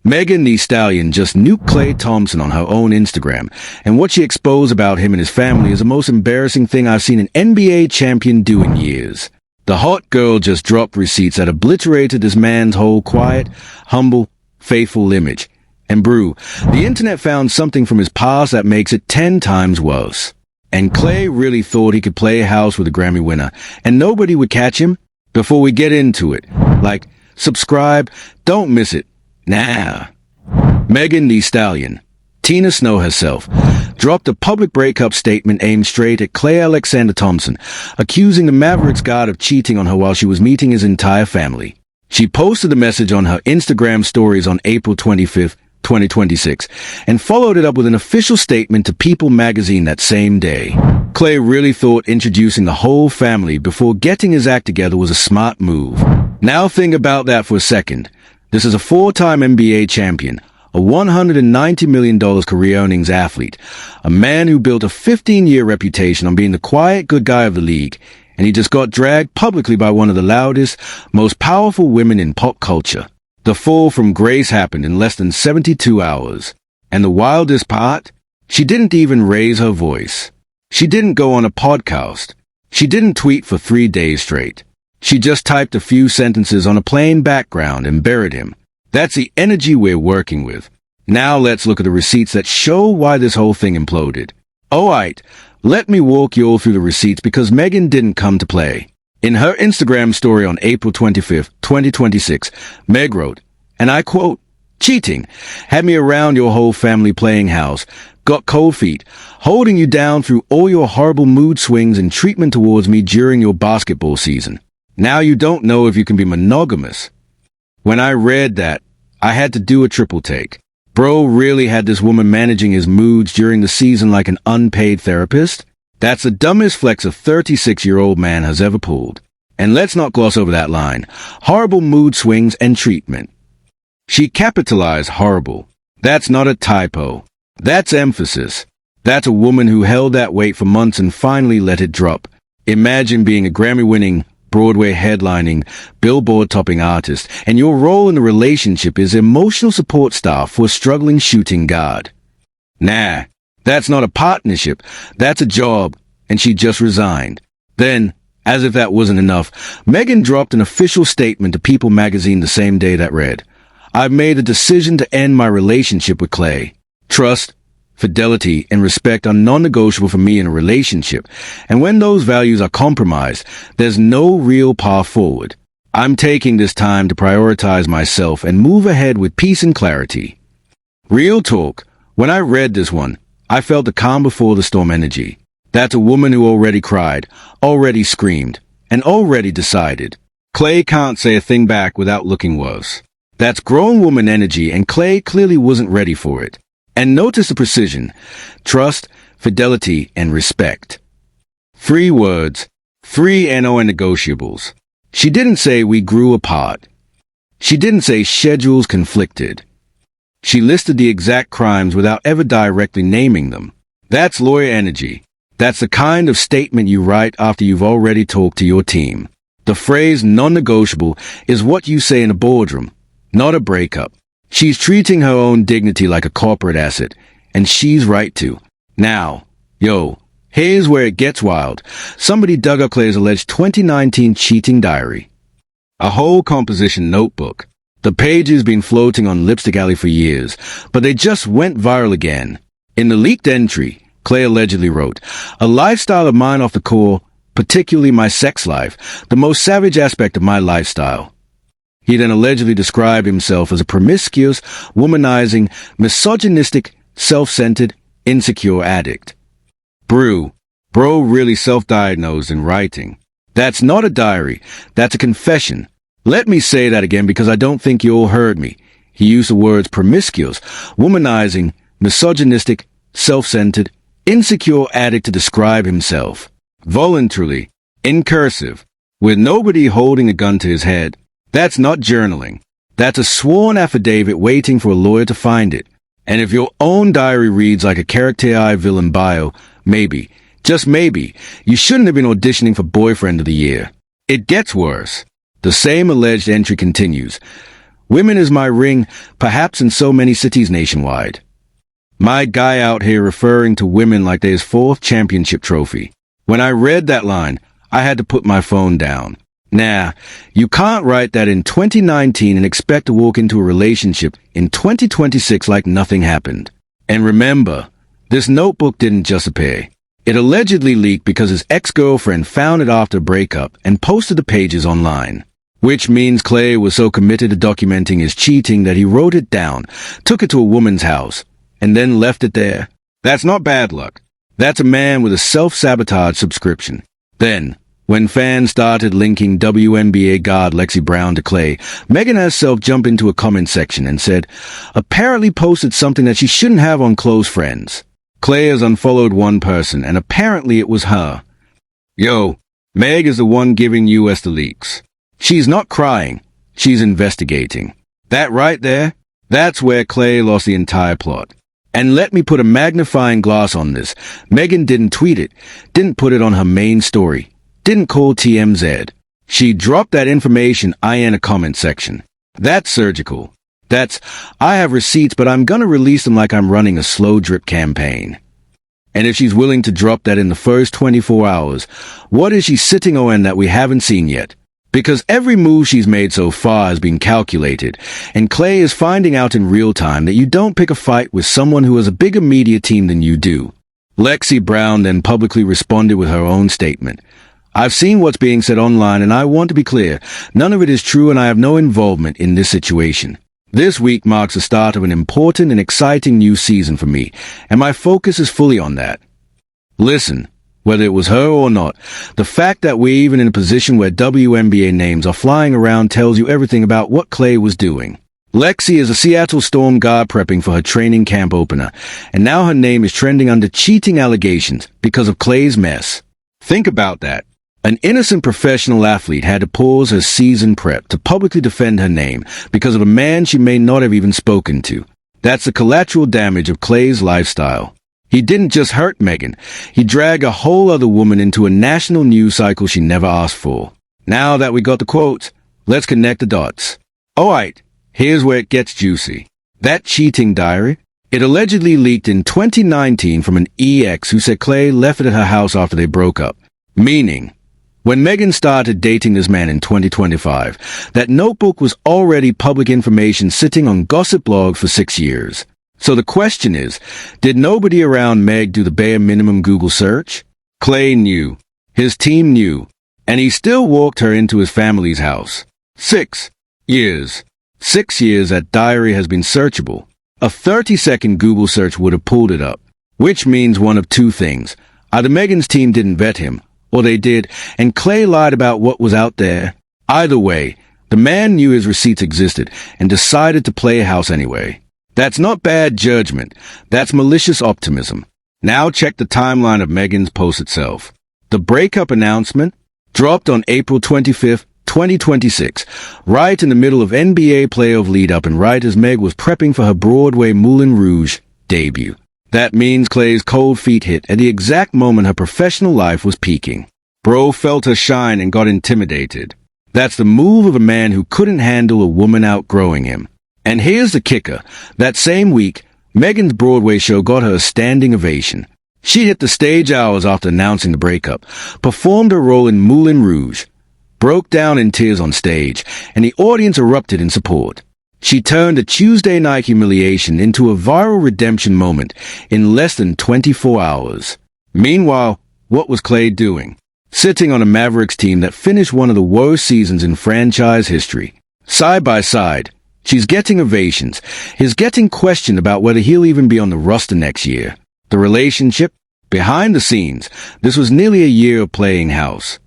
Thee Stallion just nuked Klay Thompson on her own Instagram, and what she exposed about him and his family is the most embarrassing thing I've seen an NBA champion do in years. The hot girl just dropped receipts that obliterated this man's whole quiet, humble, faithful image. And the internet found something from his past that makes it 10 times worse. And Klay really thought he could play house with a Grammy winner, and nobody would catch him? Before we get into it, subscribe, don't miss it. Nah. Thee Stallion, Tina Snow herself, dropped a public breakup statement aimed straight at Klay Alexander Thompson, accusing the Mavericks guard of cheating on her while she was meeting his entire family. She posted the message on her Instagram stories on April 25th, 2026, and followed it up with an official statement to People magazine that same day. Klay really thought introducing the whole family before getting his act together was a smart move. Now think about that for a second. This is a 4-time NBA champion, a $190 million career earnings athlete, a man who built a 15-year reputation on being the quiet good guy of the league, and he just got dragged publicly by one of the loudest, most powerful women in pop culture. The fall from grace happened in less than 72 hours. And the wildest part? She didn't even raise her voice. She didn't go on a podcast. She didn't tweet for 3 days straight. She just typed a few sentences on a plain background and buried him. That's the energy we're working with. Now let's look at the receipts that show why this whole thing imploded. Alright, let me walk you all through the receipts because Megan didn't come to play. In her Instagram story on April 25th, 2026, Meg wrote, and I quote, "Cheating. Had me around your whole family playing house. Got cold feet. Holding you down through all your horrible mood swings and treatment towards me during your basketball season. Now you don't know if you can be monogamous." When I read that, I had to do a triple take. Bro really had this woman managing his moods during the season like an unpaid therapist? That's the dumbest flex a 36-year-old man has ever pulled. And let's not gloss over that line. Horrible mood swings and treatment. She capitalized horrible. That's not a typo. That's emphasis. That's a woman who held that weight for months and finally let it drop. Imagine being a Grammy-winning, Broadway headlining, Billboard-topping artist, and your role in the relationship is emotional support staff for a struggling shooting guard. Nah, that's not a partnership. That's a job, and she just resigned. Then, as if that wasn't enough, Megan dropped an official statement to People magazine the same day that read, "I've made a decision to end my relationship with Klay. Trust, fidelity, and respect are non-negotiable for me in a relationship, and when those values are compromised, there's no real path forward. I'm taking this time to prioritize myself and move ahead with peace and clarity." Real talk, when I read this one, I felt the calm before the storm energy. That's a woman who already cried, already screamed, and already decided. Klay can't say a thing back without looking worse. That's grown woman energy, and Klay clearly wasn't ready for it. And notice the precision. Trust, fidelity, and respect. 3 words. 3 non-negotiables. She didn't say we grew apart. She didn't say schedules conflicted. She listed the exact crimes without ever directly naming them. That's lawyer energy. That's the kind of statement you write after you've already talked to your team. The phrase non-negotiable is what you say in a boardroom, not a breakup. She's treating her own dignity like a corporate asset, and she's right to. Now, here's where it gets wild. Somebody dug up Klay's alleged 2019 cheating diary. A whole composition notebook. The pages been floating on Lipstick Alley for years, but they just went viral again. In the leaked entry, Klay allegedly wrote, "A lifestyle of mine off the core, particularly my sex life, the most savage aspect of my lifestyle." He then allegedly described himself as a promiscuous, womanizing, misogynistic, self-centered, insecure addict. Bro really self-diagnosed in writing. That's not a diary. That's a confession. Let me say that again because I don't think you all heard me. He used the words promiscuous, womanizing, misogynistic, self-centered, insecure addict to describe himself. Voluntarily, in cursive, with nobody holding a gun to his head. That's not journaling. That's a sworn affidavit waiting for a lawyer to find it. And if your own diary reads like a character I villain bio, maybe, just maybe, you shouldn't have been auditioning for Boyfriend of the Year. It gets worse. The same alleged entry continues. Women is my ring, perhaps in so many cities nationwide. My guy out here referring to women like they're his fourth championship trophy. When I read that line, I had to put my phone down. Nah, you can't write that in 2019 and expect to walk into a relationship in 2026 like nothing happened. And remember, this notebook didn't just appear. It allegedly leaked because his ex-girlfriend found it after a breakup and posted the pages online. Which means Klay was so committed to documenting his cheating that he wrote it down, took it to a woman's house, and then left it there. That's not bad luck. That's a man with a self-sabotage subscription. Then, when fans started linking WNBA guard Lexi Brown to Klay, Megan herself jumped into a comment section and said, apparently posted something that she shouldn't have on close friends. Klay has unfollowed one person, and apparently it was her. Yo, Meg is the one giving us the leaks. She's not crying, she's investigating. That right there, that's where Klay lost the entire plot. And let me put a magnifying glass on this. Megan didn't tweet it, didn't put it on her main story, didn't call TMZ. She dropped that information in a comment section. That's surgical. That's, I have receipts, but I'm gonna release them like I'm running a slow drip campaign. And if she's willing to drop that in the first 24 hours, what is she sitting on that we haven't seen yet? Because every move she's made so far has been calculated, and Klay is finding out in real time that you don't pick a fight with someone who has a bigger media team than you do. Lexi Brown then publicly responded with her own statement. I've seen what's being said online, and I want to be clear, none of it is true and I have no involvement in this situation. This week marks the start of an important and exciting new season for me, and my focus is fully on that. Listen, whether it was her or not, the fact that we're even in a position where WNBA names are flying around tells you everything about what Klay was doing. Lexi is a Seattle Storm guard prepping for her training camp opener, and now her name is trending under cheating allegations because of Klay's mess. Think about that. An innocent professional athlete had to pause her season prep to publicly defend her name because of a man she may not have even spoken to. That's the collateral damage of Klay's lifestyle. He didn't just hurt Megan, he dragged a whole other woman into a national news cycle she never asked for. Now that we got the quotes, let's connect the dots. Alright, here's where it gets juicy. That cheating diary? It allegedly leaked in 2019 from an ex who said Klay left it at her house after they broke up. Meaning, when Megan started dating this man in 2025, that notebook was already public information sitting on Gossip Blog for 6 years. So the question is, did nobody around Meg do the bare minimum Google search? Klay knew. His team knew. And he still walked her into his family's house. 6 years. 6 years that diary has been searchable. A 30-second Google search would have pulled it up. Which means one of two things. Either Megan's team didn't vet him, or they did, and Klay lied about what was out there. Either way, the man knew his receipts existed and decided to play house anyway. That's not bad judgment. That's malicious optimism. Now check the timeline of Megan's post itself. The breakup announcement dropped on April 25th, 2026, right in the middle of NBA playoff lead-up and right as Meg was prepping for her Broadway Moulin Rouge debut. That means Klay's cold feet hit at the exact moment her professional life was peaking. Bro felt her shine and got intimidated. That's the move of a man who couldn't handle a woman outgrowing him. And here's the kicker. That same week, Megan's Broadway show got her a standing ovation. She hit the stage hours after announcing the breakup, performed her role in Moulin Rouge, broke down in tears on stage, and the audience erupted in support. She turned a Tuesday night humiliation into a viral redemption moment in less than 24 hours. Meanwhile, what was Klay doing? Sitting on a Mavericks team that finished one of the worst seasons in franchise history. Side by side, she's getting ovations. He's getting questioned about whether he'll even be on the roster next year. The relationship? Behind the scenes, this was nearly a year of playing house.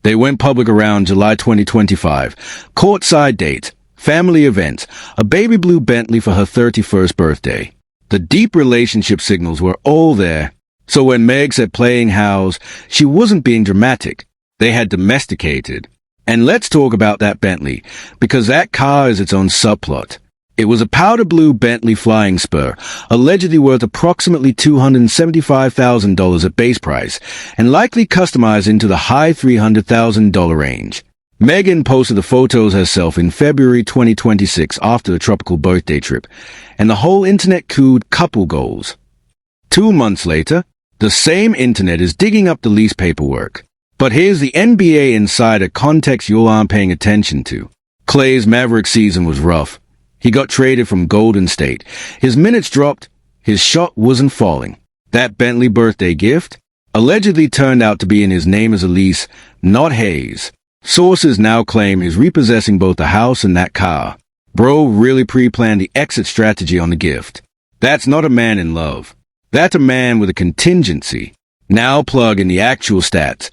They went public around July 2025. Courtside dates, family events, a baby blue Bentley for her 31st birthday. The deep relationship signals were all there. So when Meg said playing house, she wasn't being dramatic. They had domesticated. And let's talk about that Bentley, because that car is its own subplot. It was a powder blue Bentley flying spur, allegedly worth approximately $275,000 at base price, and likely customized into the high $300,000 range. Megan posted the photos herself in February 2026 after a tropical birthday trip, and the whole internet cooed couple goals. 2 months later, the same internet is digging up the lease paperwork. But here's the NBA insider context you aren't paying attention to. Klay's Maverick season was rough. He got traded from Golden State. His minutes dropped. His shot wasn't falling. That Bentley birthday gift allegedly turned out to be in his name as a lease, not Hayes. Sources now claim he's repossessing both the house and that car. Bro really pre-planned the exit strategy on the gift. That's not a man in love. That's a man with a contingency. Now plug in the actual stats.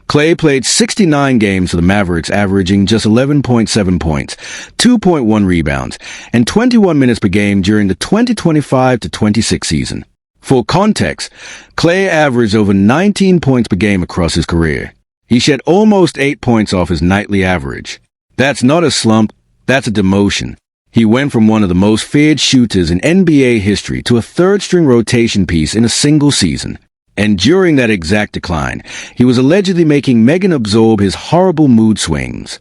Klay played 69 games for the Mavericks, averaging just 11.7 points, 2.1 rebounds, and 21 minutes per game during the 2025-26 season. For context, Klay averaged over 19 points per game across his career. He shed almost 8 points off his nightly average. That's not a slump, that's a demotion. He went from one of the most feared shooters in NBA history to a third-string rotation piece in a single season. And during that exact decline, he was allegedly making Megan absorb his horrible mood swings.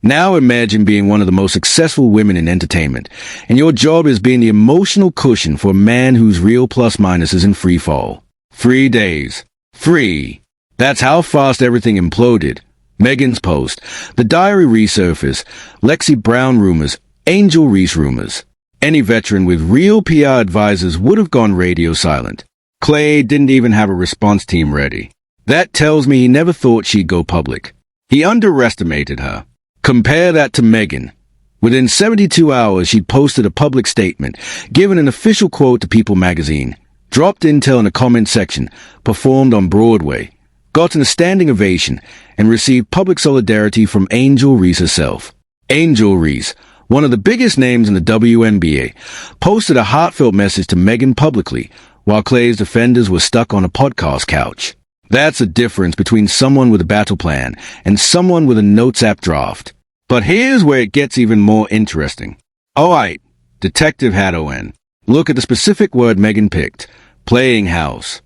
Now imagine being one of the most successful women in entertainment, and your job is being the emotional cushion for a man whose real plus-minus is in free fall. 3 days. Free. That's how fast everything imploded. Megan's post, the diary resurface, Lexi Brown rumors, Angel Reese rumors. Any veteran with real PR advisors would have gone radio silent. Klay didn't even have a response team ready. That tells me he never thought she'd go public. He underestimated her. Compare that to Megan. Within 72 hours, she'd posted a public statement, given an official quote to People magazine, dropped intel in the comment section, performed on Broadway, gotten a standing ovation, and received public solidarity from Angel Reese herself. Angel Reese, one of the biggest names in the WNBA, posted a heartfelt message to Megan publicly, while Klay's defenders were stuck on a podcast couch. That's a difference between someone with a battle plan and someone with a notes app draft. But here's where it gets even more interesting. Alright, Detective Haddowen. Look at the specific word Megan picked. Playing house.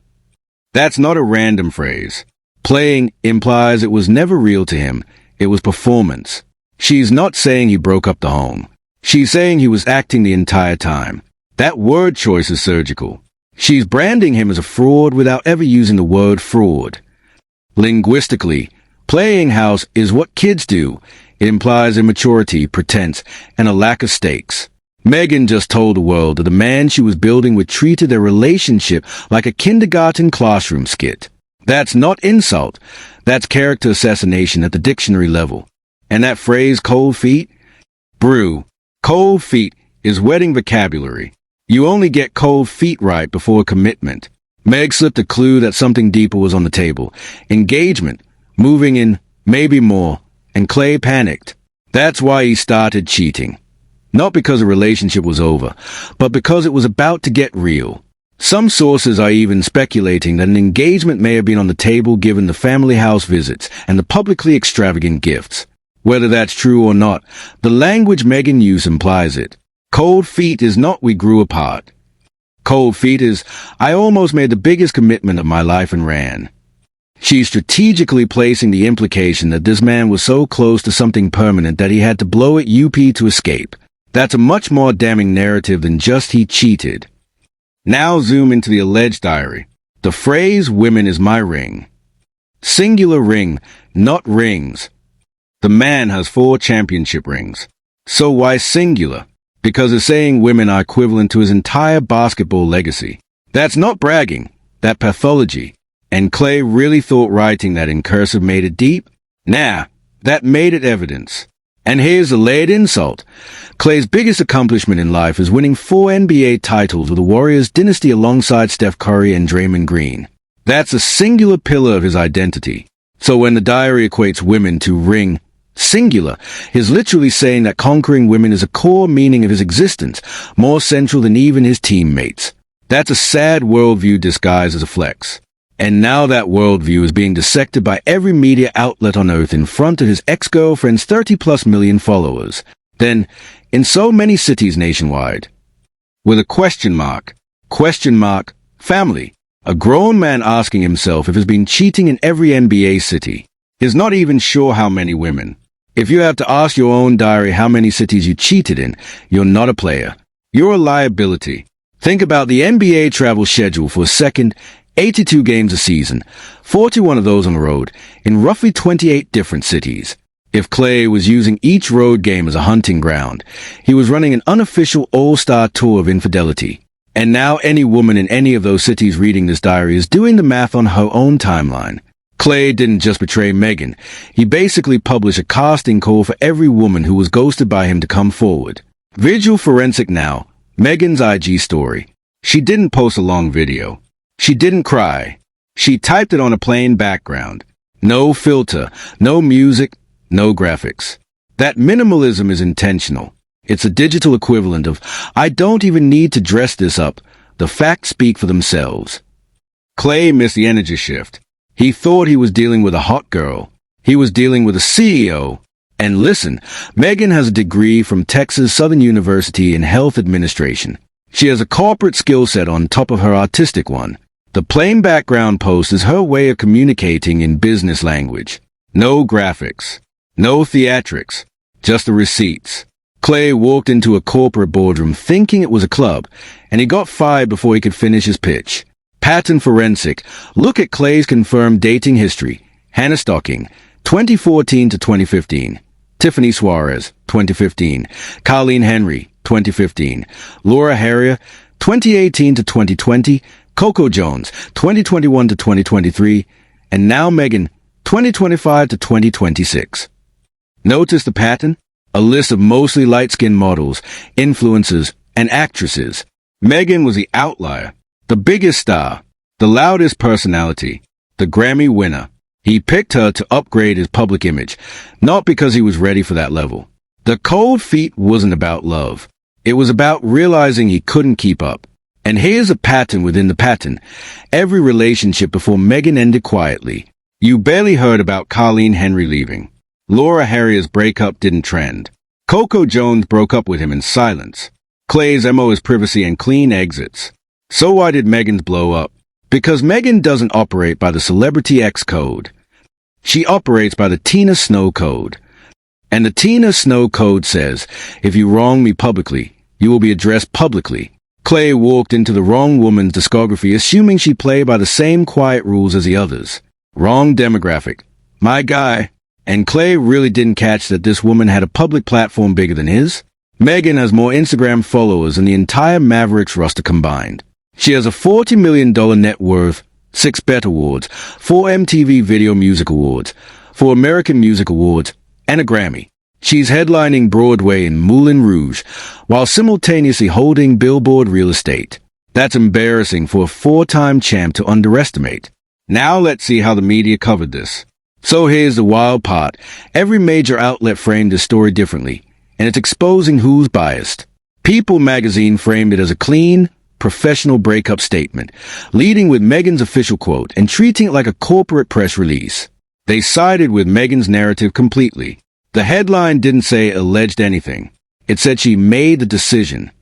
That's not a random phrase. Playing implies it was never real to him. It was performance. She's not saying he broke up the home. She's saying he was acting the entire time. That word choice is surgical. She's branding him as a fraud without ever using the word fraud. Linguistically, playing house is what kids do. It implies immaturity, pretense, and a lack of stakes. Megan just told the world that the man she was building with treated their relationship like a kindergarten classroom skit. That's not insult. That's character assassination at the dictionary level. And that phrase, cold feet? Brew. Cold feet is wedding vocabulary. You only get cold feet right before commitment. Meg slipped a clue that something deeper was on the table. Engagement, moving in, maybe more, and Klay panicked. That's why he started cheating. Not because the relationship was over, but because it was about to get real. Some sources are even speculating that an engagement may have been on the table given the family house visits and the publicly extravagant gifts. Whether that's true or not, the language Megan used implies it. Cold feet is not we grew apart. Cold feet is, I almost made the biggest commitment of my life and ran. She's strategically placing the implication that this man was so close to something permanent that he had to blow it UP to escape. That's a much more damning narrative than just he cheated. Now zoom into the alleged diary. The phrase, women is my ring. Singular ring, not rings. The man has 4 championship rings. So why singular? Because it's saying women are equivalent to his entire basketball legacy. That's not bragging, that's pathology. And Klay really thought writing that in cursive made it deep? Nah, that made it evidence. And here's a layered insult. Klay's biggest accomplishment in life is winning 4 NBA titles with the Warriors dynasty alongside Steph Curry and Draymond Green. That's a singular pillar of his identity. So when the diary equates women to ring, singular, he's literally saying that conquering women is a core meaning of his existence, more central than even his teammates. That's a sad worldview disguised as a flex. And now that worldview is being dissected by every media outlet on earth in front of his ex-girlfriend's 30+ million followers. Then, in so many cities nationwide. With a question mark, family. A grown man asking himself if he's been cheating in every NBA city. He's not even sure how many women. If you have to ask your own diary how many cities you cheated in, you're not a player. You're a liability. Think about the NBA travel schedule for a second. 82 games a season, 41 of those on the road, in roughly 28 different cities. If Klay was using each road game as a hunting ground, he was running an unofficial all-star tour of infidelity. And now any woman in any of those cities reading this diary is doing the math on her own timeline. Klay didn't just betray Megan. He basically published a casting call for every woman who was ghosted by him to come forward. Visual forensic now. Megan's IG story. She didn't post a long video. She didn't cry. She typed it on a plain background. No filter, no music, no graphics. That minimalism is intentional. It's a digital equivalent of, I don't even need to dress this up. The facts speak for themselves. Klay missed the energy shift. He thought he was dealing with a hot girl. He was dealing with a CEO. And listen, Megan has a degree from Texas Southern University in health administration. She has a corporate skill set on top of her artistic one. The plain background post is her way of communicating in business language. No graphics. No theatrics. Just the receipts. Klay walked into a corporate boardroom thinking it was a club, and he got fired before he could finish his pitch. Pattern forensic. Look at Klay's confirmed dating history. Hannah Stocking, 2014 to 2015. Tiffany Suarez, 2015. Colleen Henry, 2015. Laura Harrier, 2018 to 2020. Coco Jones, 2021 to 2023, and now Megan, 2025 to 2026. Notice the pattern? A list of mostly light-skinned models, influencers, and actresses. Megan was the outlier, the biggest star, the loudest personality, the Grammy winner. He picked her to upgrade his public image, not because he was ready for that level. The cold feet wasn't about love. It was about realizing he couldn't keep up. And here's a pattern within the pattern. Every relationship before Megan ended quietly. You barely heard about Colleen Henry leaving. Laura Harrier's breakup didn't trend. Coco Jones broke up with him in silence. Klay's MO is privacy and clean exits. So why did Megan's blow up? Because Megan doesn't operate by the Celebrity X code. She operates by the Tina Snow code. And the Tina Snow code says, if you wrong me publicly, you will be addressed publicly. Klay walked into the wrong woman's discography assuming she played by the same quiet rules as the others. Wrong demographic. My guy. And Klay really didn't catch that this woman had a public platform bigger than his. Megan has more Instagram followers than the entire Mavericks roster combined. She has a $40 million net worth, 6 BET Awards, 4 MTV Video Music Awards, 4 American Music Awards, and a Grammy. She's headlining Broadway in Moulin Rouge, while simultaneously holding Billboard real estate. That's embarrassing for a 4-time champ to underestimate. Now let's see how the media covered this. So here's the wild part. Every major outlet framed this story differently, and it's exposing who's biased. People magazine framed it as a clean, professional breakup statement, leading with Megan's official quote and treating it like a corporate press release. They sided with Megan's narrative completely. The headline didn't say alleged anything. It said she made the decision.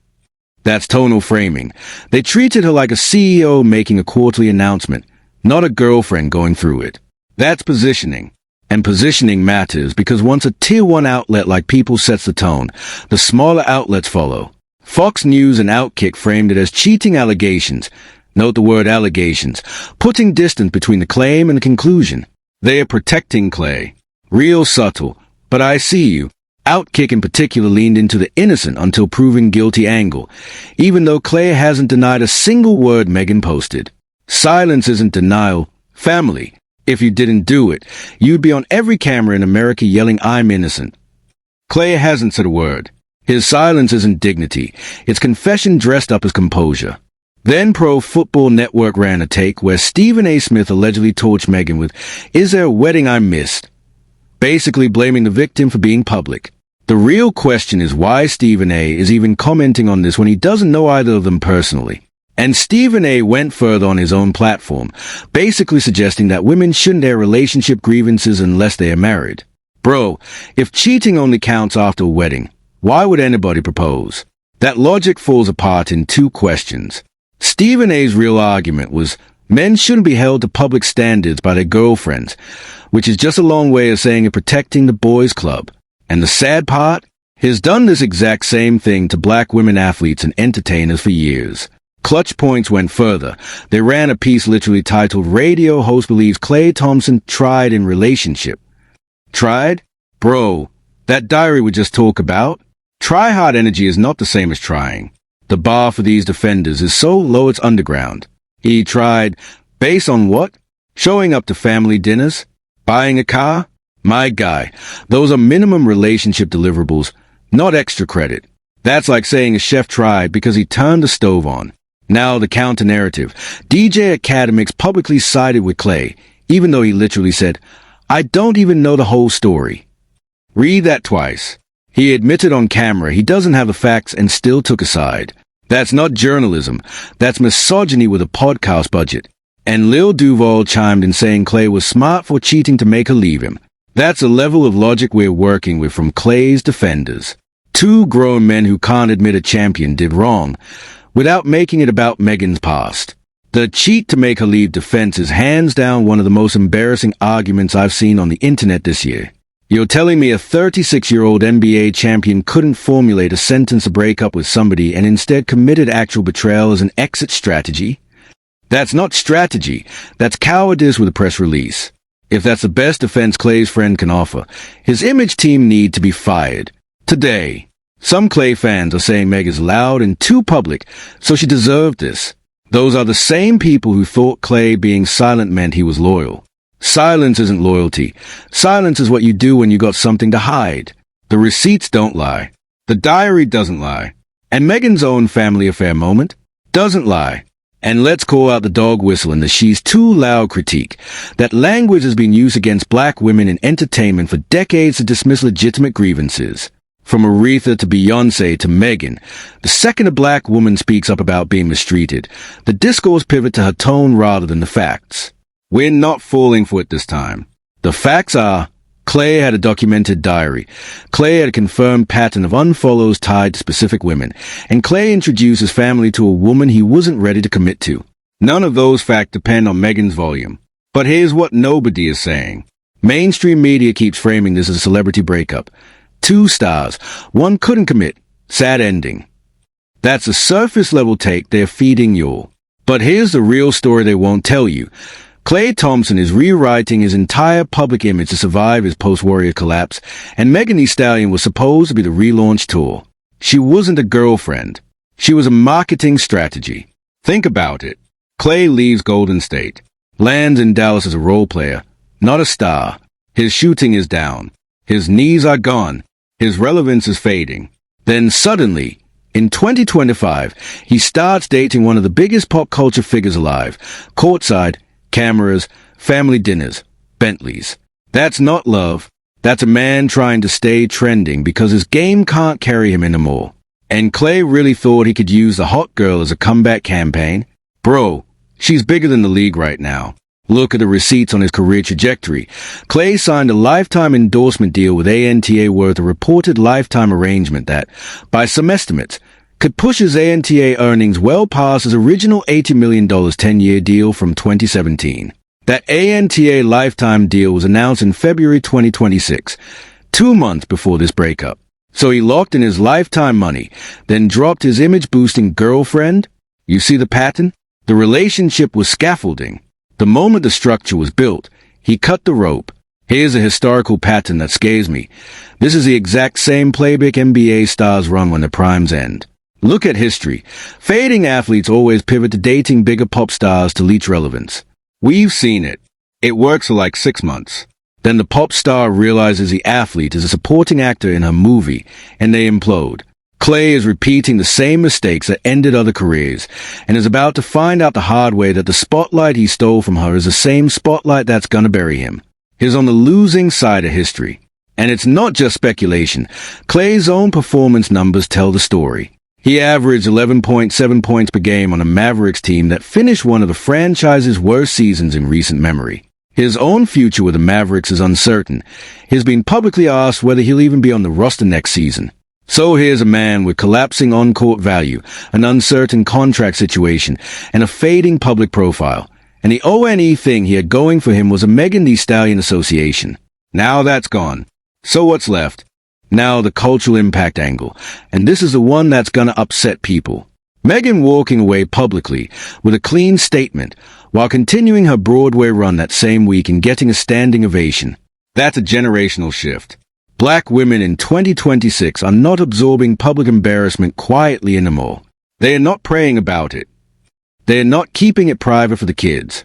That's tonal framing. They treated her like a CEO making a quarterly announcement, not a girlfriend going through it. That's positioning. And positioning matters because once a tier 1 outlet like People sets the tone, the smaller outlets follow. Fox News and Outkick framed it as cheating allegations. Note the word allegations, putting distance between the claim and the conclusion. They are protecting Klay. Real subtle. But I see you. Outkick in particular leaned into the innocent until proven guilty angle, even though Klay hasn't denied a single word Megan posted. Silence isn't denial. Family. If you didn't do it, you'd be on every camera in America yelling, I'm innocent. Klay hasn't said a word. His silence isn't dignity. It's confession dressed up as composure. Then Pro Football Network ran a take where Stephen A. Smith allegedly torched Megan with, "Is there a wedding I missed?" Basically blaming the victim for being public. The real question is why Stephen A. is even commenting on this when he doesn't know either of them personally. And Stephen A. went further on his own platform, basically suggesting that women shouldn't air relationship grievances unless they are married. Bro, if cheating only counts after a wedding, why would anybody propose? That logic falls apart in 2 questions. Stephen A.'s real argument was men shouldn't be held to public standards by their girlfriends, which is just a long way of saying you're protecting the boys' club. And the sad part? He's done this exact same thing to black women athletes and entertainers for years. Clutch Points went further. They ran a piece literally titled "Radio Host Believes Klay Thompson Tried in Relationship." Tried? Bro, that diary we just talked about? Try-hard energy is not the same as trying. The bar for these defenders is so low it's underground. He tried, based on what? Showing up to family dinners? Buying a car? My guy, those are minimum relationship deliverables, not extra credit. That's like saying a chef tried because he turned the stove on. Now the counter-narrative. DJ Academics publicly sided with Klay, even though he literally said, "I don't even know the whole story." Read that twice. He admitted on camera he doesn't have the facts and still took a side. That's not journalism. That's misogyny with a podcast budget. And Lil Duval chimed in saying Klay was smart for cheating to make her leave him. That's a level of logic we're working with from Klay's defenders. Two grown men who can't admit a champion did wrong, without making it about Megan's past. The cheat to make her leave defense is hands down one of the most embarrassing arguments I've seen on the internet this year. You're telling me a 36-year-old NBA champion couldn't formulate a sentence to break up with somebody and instead committed actual betrayal as an exit strategy? That's not strategy. That's cowardice with a press release. If that's the best defense Klay's friend can offer, his image team need to be fired. Today. Some Klay fans are saying Meg is loud and too public, so she deserved this. Those are the same people who thought Klay being silent meant he was loyal. Silence isn't loyalty. Silence is what you do when you got something to hide. The receipts don't lie. The diary doesn't lie. And Megan's own family affair moment doesn't lie. And let's call out the dog whistle and the "she's too loud" critique. That language has been used against black women in entertainment for decades to dismiss legitimate grievances. From Aretha to Beyoncé to Megan, the second a black woman speaks up about being mistreated, the discourse pivot to her tone rather than the facts. We're not falling for it this time. The facts are, Klay had a documented diary. Klay had a confirmed pattern of unfollows tied to specific women, and Klay introduced his family to a woman he wasn't ready to commit to. None of those facts depend on Megan's volume. But here's what nobody is saying. Mainstream media keeps framing this as a celebrity breakup. 2 stars. One couldn't commit. Sad ending. That's a surface-level take they're feeding you. But here's the real story they won't tell you. Klay Thompson is rewriting his entire public image to survive his post-Warrior collapse, and Megan Thee Stallion was supposed to be the relaunch tour. She wasn't a girlfriend. She was a marketing strategy. Think about it. Klay leaves Golden State, lands in Dallas as a role player, not a star. His shooting is down. His knees are gone. His relevance is fading. Then suddenly, in 2025, he starts dating one of the biggest pop culture figures alive, courtside, cameras, family dinners, Bentleys. That's not love. That's a man trying to stay trending because his game can't carry him anymore. And Klay really thought he could use the hot girl as a comeback campaign? Bro, she's bigger than the league right now. Look at the receipts on his career trajectory. Klay signed a lifetime endorsement deal with ANTA worth a reported lifetime arrangement that, by some estimates, could push his ANTA earnings well past his original $80 million 10-year deal from 2017. That ANTA lifetime deal was announced in February 2026, 2 months before this breakup. So he locked in his lifetime money, then dropped his image-boosting girlfriend? You see the pattern? The relationship was scaffolding. The moment the structure was built, he cut the rope. Here's a historical pattern that scares me. This is the exact same playbook NBA stars run when their primes end. Look at history. Fading athletes always pivot to dating bigger pop stars to leech relevance. We've seen it. It works for like 6 months. Then the pop star realizes the athlete is a supporting actor in her movie, and they implode. Klay is repeating the same mistakes that ended other careers, and is about to find out the hard way that the spotlight he stole from her is the same spotlight that's gonna bury him. He's on the losing side of history. And it's not just speculation. Klay's own performance numbers tell the story. He averaged 11.7 points per game on a Mavericks team that finished one of the franchise's worst seasons in recent memory. His own future with the Mavericks is uncertain. He's been publicly asked whether he'll even be on the roster next season. So here's a man with collapsing on-court value, an uncertain contract situation, and a fading public profile. And the ONE thing he had going for him was a Megan Thee Stallion association. Now that's gone. So what's left? Now the cultural impact angle, and this is the one that's gonna upset people. Megan walking away publicly with a clean statement while continuing her Broadway run that same week and getting a standing ovation. That's a generational shift. Black women in 2026 are not absorbing public embarrassment quietly anymore. They are not praying about it. They are not keeping it private for the kids.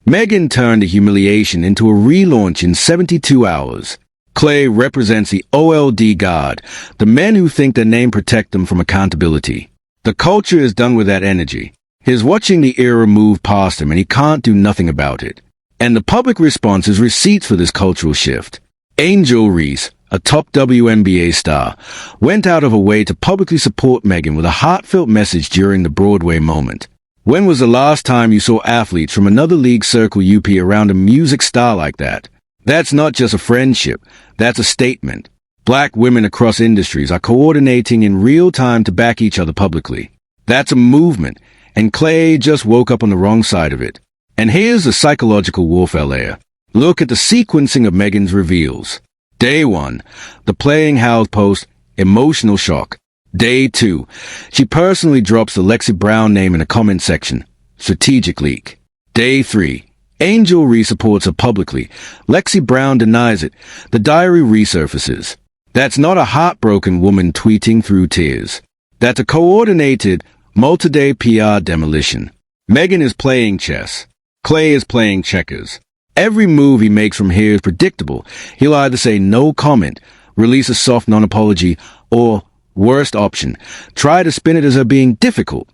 Megan turned a humiliation into a relaunch in 72 hours. Klay represents the OLD God, the men who think their name protect them from accountability. The culture is done with that energy. He's watching the era move past him and he can't do nothing about it. And the public response is receipts for this cultural shift. Angel Reese, a top WNBA star, went out of her way to publicly support Megan with a heartfelt message during the Broadway moment. When was the last time you saw athletes from another league circle UP around a music star like that? That's not just a friendship, that's a statement. Black women across industries are coordinating in real time to back each other publicly. That's a movement, and Klay just woke up on the wrong side of it. And here's the psychological warfare layer. Look at the sequencing of Megan's reveals. Day 1, the playing house post, emotional shock. Day 2, she personally drops the Lexi Brown name in a comment section, strategic leak. Day 3, Angel re-supports her publicly. Lexi Brown denies it. The diary resurfaces. That's not a heartbroken woman tweeting through tears. That's a coordinated, multi-day PR demolition. Megan is playing chess. Klay is playing checkers. Every move he makes from here is predictable. He'll either say no comment, release a soft non-apology, or, worst option, try to spin it as her being difficult.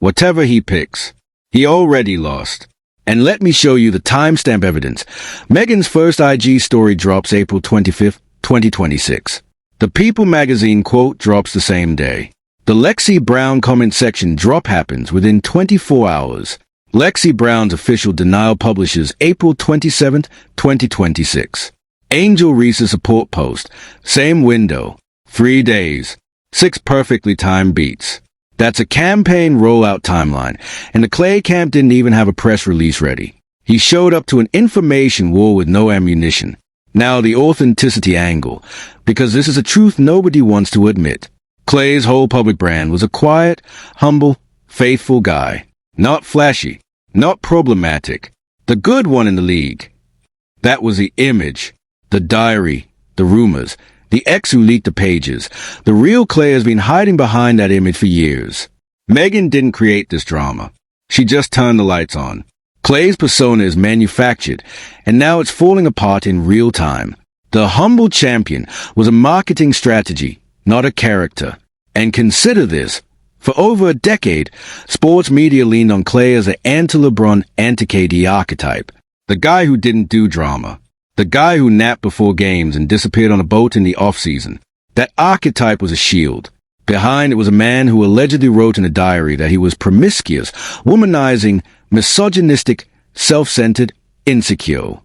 Whatever he picks, he already lost. And let me show you the timestamp evidence. Megan's first IG story drops April 25th, 2026. The People magazine quote drops the same day. The Lexi Brown comment section drop happens within 24 hours. Lexi Brown's official denial publishes April 27th, 2026. Angel Reese's support post, same window, 3 days, 6 perfectly timed beats. That's a campaign rollout timeline, and the Klay camp didn't even have a press release ready. He showed up to an information war with no ammunition. Now the authenticity angle, because this is a truth nobody wants to admit. Klay's whole public brand was a quiet, humble, faithful guy. Not flashy, not problematic. The good one in the league. That was the image, the diary, the rumors. The ex who leaked the pages. The real Klay has been hiding behind that image for years. Megan didn't create this drama. She just turned the lights on. Klay's persona is manufactured, and now it's falling apart in real time. The humble champion was a marketing strategy, not a character. And consider this. For over a decade, sports media leaned on Klay as an anti-LeBron, anti-KD archetype. The guy who didn't do drama. The guy who napped before games and disappeared on a boat in the off-season. That archetype was a shield. Behind it was a man who allegedly wrote in a diary that he was promiscuous, womanizing, misogynistic, self-centered, insecure.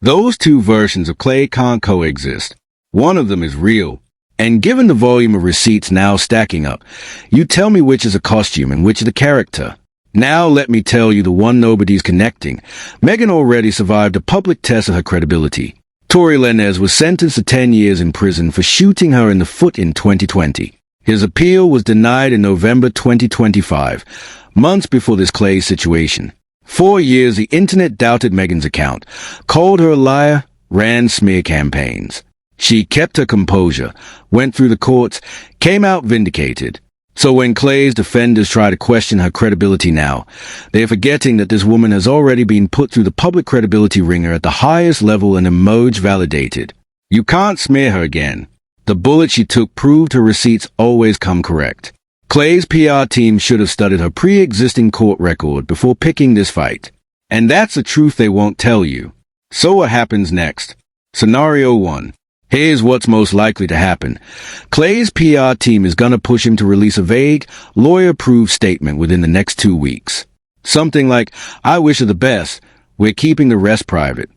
Those two versions of Klay can't coexist. One of them is real. And given the volume of receipts now stacking up, you tell me which is a costume and which is the character. Now let me tell you the one nobody's connecting. Megan already survived a public test of her credibility. Tory Lanez was sentenced to 10 years in prison for shooting her in the foot in 2020. His appeal was denied in November 2025, months before this Klay situation. 4 years the internet doubted Megan's account, called her a liar, ran smear campaigns. She kept her composure, went through the courts, came out vindicated. So when Klay's defenders try to question her credibility now, they are forgetting that this woman has already been put through the public credibility ringer at the highest level and emerged validated. You can't smear her again. The bullet she took proved her receipts always come correct. Klay's PR team should have studied her pre-existing court record before picking this fight. And that's the truth they won't tell you. So what happens next? Scenario 1. Here's what's most likely to happen. Klay's PR team is gonna push him to release a vague, lawyer-approved statement within the next 2 weeks. Something like, I wish her the best, we're keeping the rest private.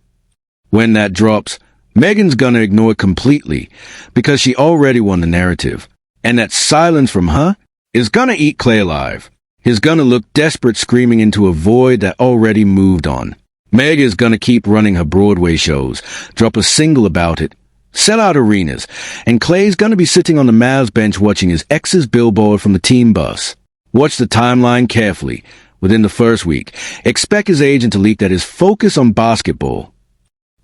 When that drops, Megan's gonna ignore it completely, because she already won the narrative. And that silence from her is gonna eat Klay alive. He's gonna look desperate screaming into a void that already moved on. Meg is gonna keep running her Broadway shows, drop a single about it, sell out arenas, and Klay's gonna be sitting on the Mavs bench watching his ex's billboard from the team bus. Watch the timeline carefully. Within the first week, expect his agent to leak that his focus on basketball.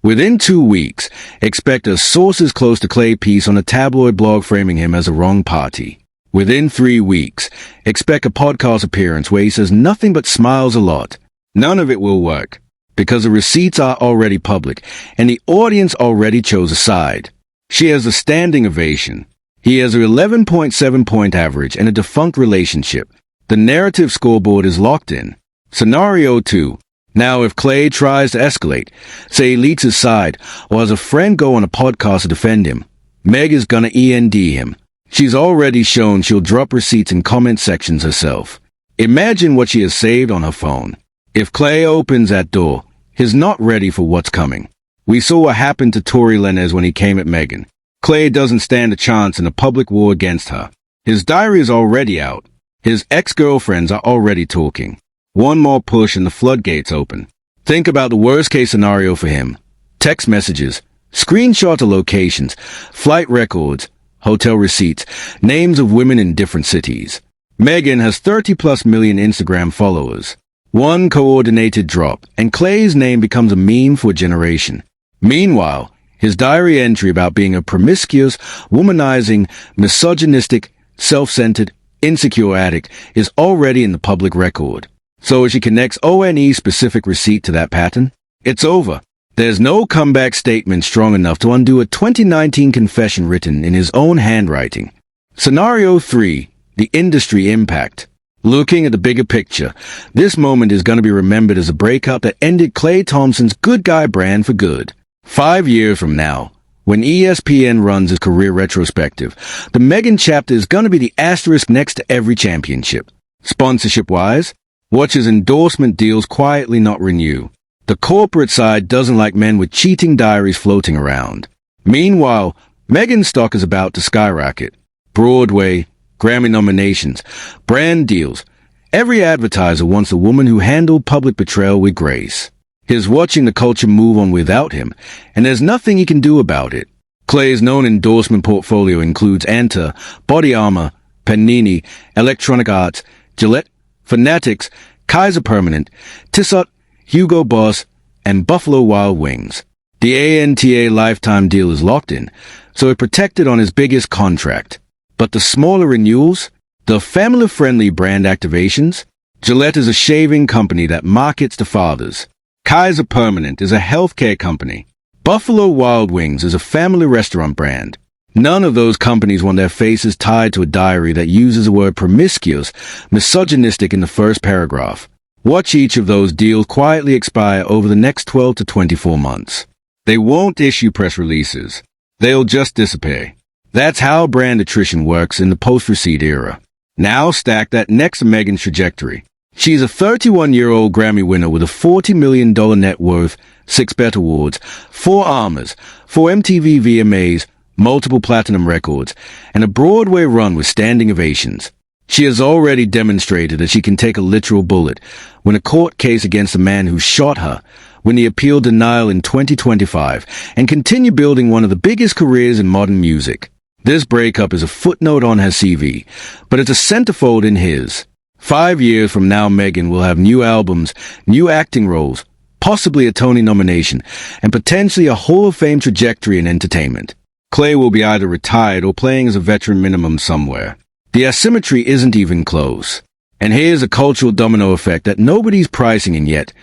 Within 2 weeks, expect a sources close to Klay piece on a tabloid blog framing him as a wrong party. Within 3 weeks, expect a podcast appearance where he says nothing but smiles a lot. None of it will work, because the receipts are already public, and the audience already chose a side. She has a standing ovation. He has an 11.7-point average and a defunct relationship. The narrative scoreboard is locked in. Scenario 2. Now, if Klay tries to escalate, say he leaks his side, or has a friend go on a podcast to defend him, Meg is gonna END him. She's already shown she'll drop receipts in comment sections herself. Imagine what she has saved on her phone. If Klay opens that door, he's not ready for what's coming. We saw what happened to Tory Lanez when he came at Meghan. Klay doesn't stand a chance in a public war against her. His diary is already out. His ex-girlfriends are already talking. One more push and the floodgates open. Think about the worst-case scenario for him. Text messages, screenshot of locations, flight records, hotel receipts, names of women in different cities. Meghan has 30+ million Instagram followers. One coordinated drop, and Klay's name becomes a meme for a generation. Meanwhile, his diary entry about being a promiscuous, womanizing, misogynistic, self-centered, insecure addict is already in the public record. So as she connects ONE-specific receipt to that pattern, it's over. There's no comeback statement strong enough to undo a 2019 confession written in his own handwriting. Scenario 3. The industry impact. Looking at the bigger picture, this moment is going to be remembered as a breakup that ended Klay Thompson's good guy brand for good. 5 years from now, when ESPN runs its career retrospective, the Meghan chapter is going to be the asterisk next to every championship. Sponsorship-wise, watch his endorsement deals quietly not renew. The corporate side doesn't like men with cheating diaries floating around. Meanwhile, Meghan's stock is about to skyrocket. Broadway, Grammy nominations, brand deals. Every advertiser wants a woman who handled public betrayal with grace. He's watching the culture move on without him, and there's nothing he can do about it. Klay's known endorsement portfolio includes Anta, Body Armor, Panini, Electronic Arts, Gillette, Fanatics, Kaiser Permanent, Tissot, Hugo Boss, and Buffalo Wild Wings. The ANTA lifetime deal is locked in, so it's protected on his biggest contract. But the smaller renewals, the family-friendly brand activations, Gillette is a shaving company that markets to fathers. Kaiser Permanent is a healthcare company. Buffalo Wild Wings is a family restaurant brand. None of those companies want their faces tied to a diary that uses the word promiscuous, misogynistic in the first paragraph. Watch each of those deals quietly expire over the next 12 to 24 months. They won't issue press releases. They'll just disappear. That's how brand attrition works in the post-receipt era. Now stack that next to Meghan's trajectory. She's a 31-year-old Grammy winner with a $40 million net worth, 6 BET Awards, 4 Armors, 4 MTV VMAs, multiple platinum records, and a Broadway run with standing ovations. She has already demonstrated that she can take a literal bullet, win a court case against the man who shot her, win the appeal denial in 2025, and continue building one of the biggest careers in modern music. This breakup is a footnote on her CV, but it's a centerfold in his. 5 years from now, Meghan will have new albums, new acting roles, possibly a Tony nomination, and potentially a Hall of Fame trajectory in entertainment. Klay will be either retired or playing as a veteran minimum somewhere. The asymmetry isn't even close. And here's a cultural domino effect that nobody's pricing in yet.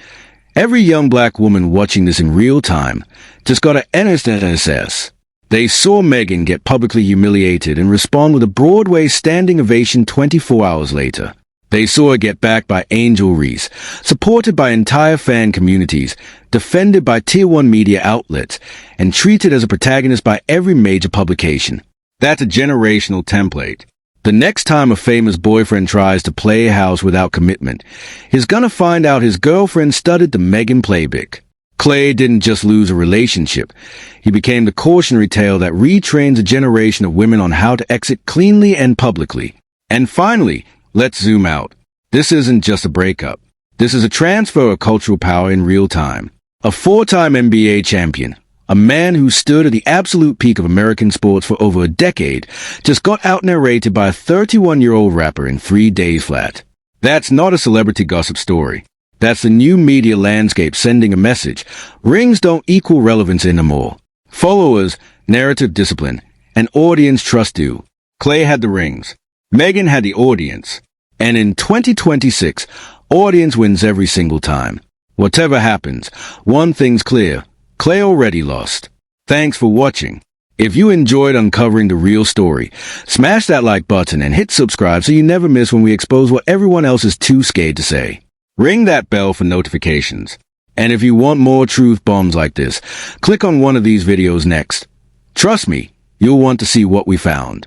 Every young black woman watching this in real time just got an NSS. They saw Meghan get publicly humiliated and respond with a Broadway standing ovation 24 hours later. They saw her get backed by Angel Reese, supported by entire fan communities, defended by Tier 1 media outlets, and treated as a protagonist by every major publication. That's a generational template. The next time a famous boyfriend tries to play house without commitment, he's gonna find out his girlfriend studied the Meghan playbook. Klay didn't just lose a relationship. He became the cautionary tale that retrains a generation of women on how to exit cleanly and publicly. And finally, let's zoom out. This isn't just a breakup. This is a transfer of cultural power in real time. A 4-time NBA champion, A man who stood at the absolute peak of American sports for over a decade just got out-narrated by a 31-year-old rapper in 3 days flat. That's not a celebrity gossip story. That's the new media landscape sending a message. Rings don't equal relevance anymore. Followers, narrative discipline, and audience trust do. Klay had the rings. Meghan had the audience. And in 2026, audience wins every single time. Whatever happens, one thing's clear. Klay already lost. Thanks for watching. If you enjoyed uncovering the real story, smash that like button and hit subscribe so you never miss when we expose what everyone else is too scared to say. Ring that bell for notifications. And if you want more truth bombs like this, click on one of these videos next. Trust me, you'll want to see what we found.